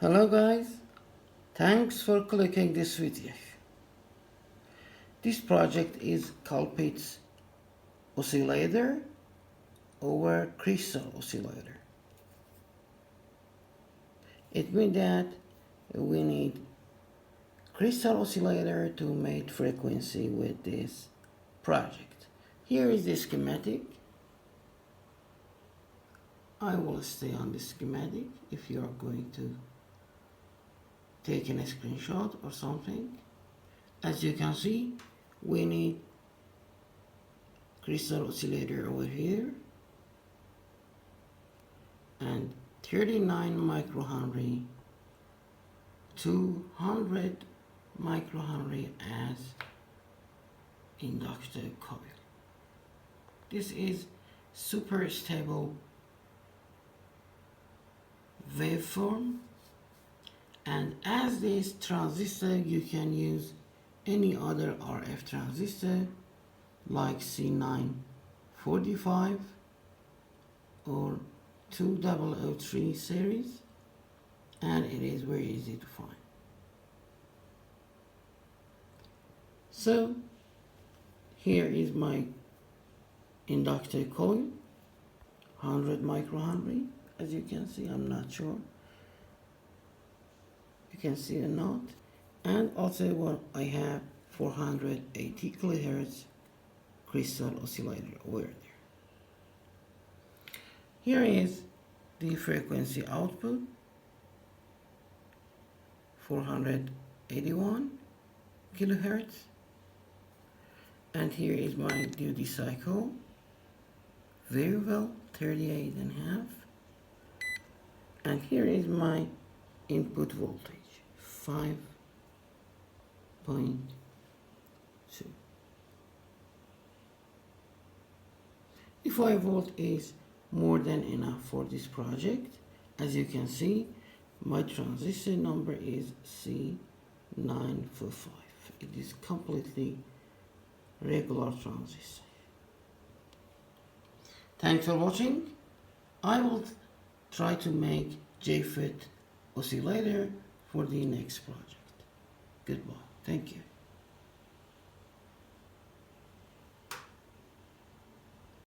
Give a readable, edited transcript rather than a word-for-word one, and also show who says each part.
Speaker 1: Hello guys, thanks for clicking this video. This project is Colpitts oscillator over crystal oscillator. It means that we need crystal oscillator to make frequency with this project. Here is the schematic. I will stay on the schematic if you are going to take a screenshot or something. As you can see, we need crystal oscillator over here and 39 microhenry, 200 microhenry as inductor coil. This is super stable waveform, and as this transistor you can use any other RF transistor like C945 or 2003 series, and it is very easy to find. So here is my inductor coil, 100 microhenry. As you can see, I'm not sure you can see or not. And also what I have 480 kilohertz crystal oscillator over there. Here is the frequency output, 481 kilohertz, and here is my duty cycle, very well, 38.5, and here is my input voltage, 5.2. The 5 volt is more than enough for this project. As you can see, my transistor number is C945. It is completely regular transistor. Thanks for watching. I will try to make JFET oscillator for the next project. Goodbye. Thank you.